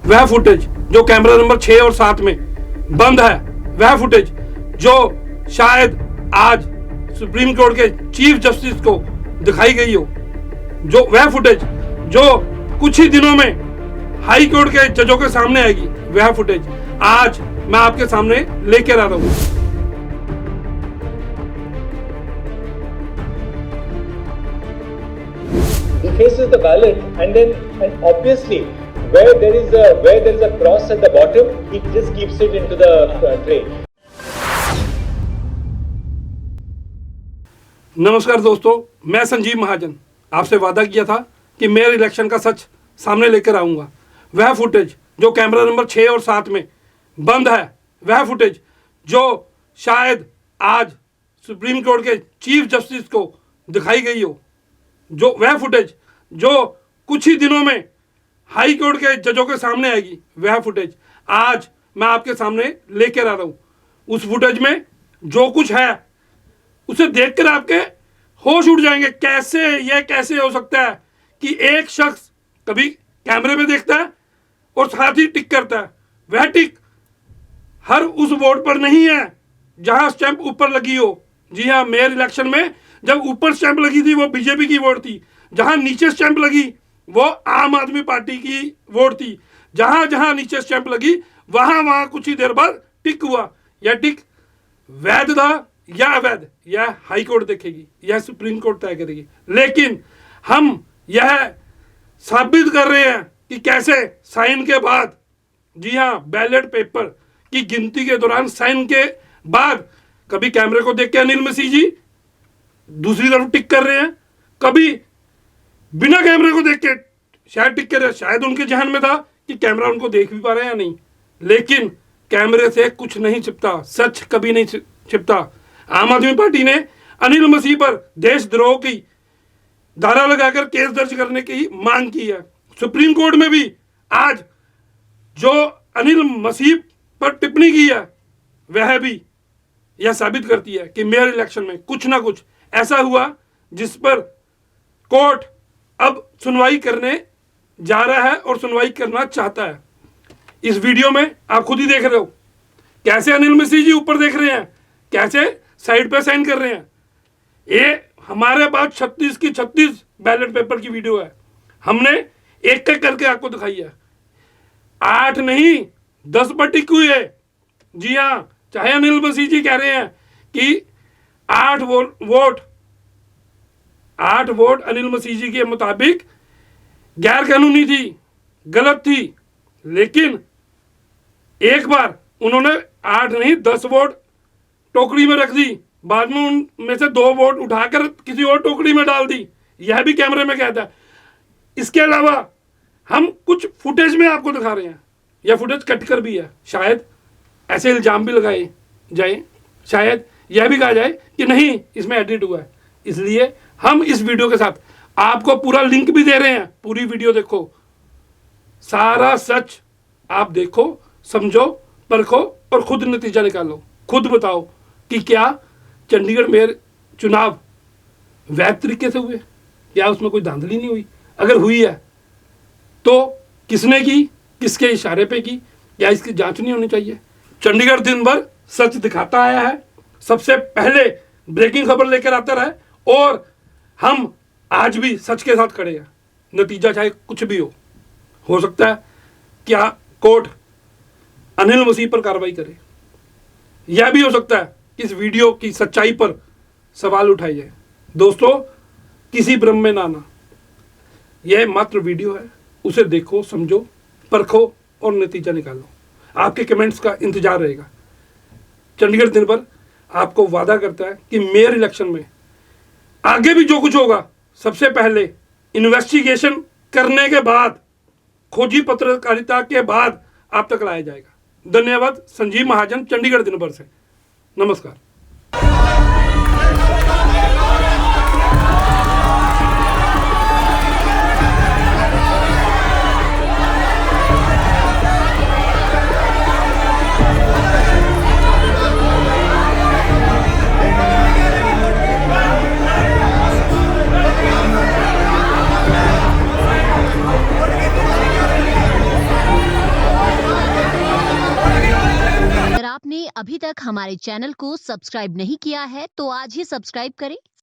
वह फुटेज जो camera number 6 और 7 में बंद है, वह फुटेज जो शायद आज सुप्रीम कोर्ट के चीफ जस्टिस को दिखाई गई हो, जो वह फुटेज जो कुछ ही दिनों में हाई कोर्ट के जजों के सामने आएगी, वह फुटेज आज मैं आपके सामने लेकर आ रहा हूं। He faces the ballot, and obviously where there is a cross at the bottom, he just keeps it into the tray. नमस्कार दोस्तों, मैं संजीव महाजन आपसे वादा किया था कि मेयर इलेक्शन का सच सामने लेकर आऊंगा। वह फुटेज जो कैमरा नंबर 6 और 7 में बंद है, वह फुटेज जो शायद आज सुप्रीम कोर्ट के चीफ जस्टिस को दिखाई गई हो, जो वह फुटेज जो कुछ ही दिनों में हाई कोर्ट के जजों के सामने आएगी, वह फुटेज आज मैं आपके सामने लेकर आ रहा हूं। उस फुटेज में जो कुछ है उसे देखकर आपके होश उड़ जाएंगे। कैसे हो सकता है कि एक शख्स कभी कैमरे में देखता है और साथ ही टिक करता है। वह टिक हर उस वोट पर नहीं है जहां स्टैंप ऊपर लगी हो। जी हाँ, मेयर इलेक्शन में जब ऊपर स्टैंप लगी थी वो बीजेपी की वोट थी, जहां नीचे स्टैंप लगी वो आम आदमी पार्टी की वोट थी। जहां जहां नीचे स्टैंप लगी वहां कुछ ही देर बाद टिक हुआ। यह टिक वैध था या अवैध, यह हाई कोर्ट देखेगी, यह सुप्रीम कोर्ट तय करेगी। लेकिन हम यह साबित कर रहे हैं कि कैसे साइन के बाद, जी हाँ, बैलेट पेपर की गिनती के दौरान साइन के बाद कभी कैमरे को देख के अनिल मसीह जी दूसरी तरफ टिक कर रहे हैं, कभी बिना कैमरे को देख के शायद टिक कर रहे हैं। शायद उनके जहन में था कि कैमरा उनको देख भी पा रहे हैं या नहीं, लेकिन कैमरे से कुछ नहीं छिपता, सच कभी नहीं छिपता। आम आदमी पार्टी ने अनिल मसीह पर देशद्रोह की धारा लगाकर केस दर्ज करने की मांग की है। सुप्रीम कोर्ट में भी आज जो अनिल मसीह पर टिप्पणी की है, वह भी यह साबित करती है कि मेयर इलेक्शन में कुछ ना कुछ ऐसा हुआ जिस पर कोर्ट अब सुनवाई करने जा रहा है और सुनवाई करना चाहता है। इस वीडियो में आप खुद ही देख रहे हो कैसे अनिल मसीह जी ऊपर देख रहे हैं, कैसे साइड पे साइन कर रहे हैं। ये हमारे पास 36 की 36 बैलेट पेपर की वीडियो है, हमने एक एक करके आपको दिखाई है। 8 नहीं 10 पर टिक हुई है। जी हाँ, चाहे अनिल मसीह जी कह रहे हैं कि 8 वोट अनिल मसीह जी के मुताबिक गैर कानूनी थी, गलत थी, लेकिन एक बार उन्होंने 8 नहीं 10 वोट टोकरी में रख दी, बाद में उनमें से 2 वोट उठाकर किसी और टोकरी में डाल दी। यह भी कैमरे में कहता है। इसके अलावा हम कुछ फुटेज में आपको दिखा रहे हैं, यह फुटेज कट कर भी है। शायद ऐसे इल्जाम भी लगाए जाए, शायद यह भी कहा जाए कि नहीं इसमें एडिट हुआ है। इसलिए हम इस वीडियो के साथ आपको पूरा लिंक भी दे रहे हैं। पूरी वीडियो देखो, सारा सच आप देखो, समझो, परखो और खुद नतीजा निकालो। खुद बताओ कि क्या चंडीगढ़ मेयर चुनाव वैध तरीके से हुए, क्या उसमें कोई धांधली नहीं हुई? अगर हुई है तो किसने की, किसके इशारे पे की, क्या इसकी जांच नहीं होनी चाहिए? चंडीगढ़ दिन भर सच दिखाता आया है, सबसे पहले ब्रेकिंग खबर लेकर आता रहा है और हम आज भी सच के साथ खड़े हैं। नतीजा चाहे कुछ भी हो सकता है क्या कोर्ट अनिल मसीह पर कार्रवाई करे, यह भी हो सकता है कि इस वीडियो की सच्चाई पर सवाल उठाए जाए। दोस्तों, किसी भ्रम में ना आना, यह मात्र वीडियो है, उसे देखो, समझो, परखो और नतीजा निकालो। आपके कमेंट्स का इंतजार रहेगा। चंडीगढ़ दिन भर आपको वादा करता है कि मेयर इलेक्शन में आगे भी जो कुछ होगा सबसे पहले इन्वेस्टिगेशन करने के बाद, खोजी पत्रकारिता के बाद आप तक लाया जाएगा। धन्यवाद। संजीव महाजन, चंडीगढ़ दिन भर से। नमस्कार। आपने अभी तक हमारे चैनल को सब्सक्राइब नहीं किया है तो आज ही सब्सक्राइब करें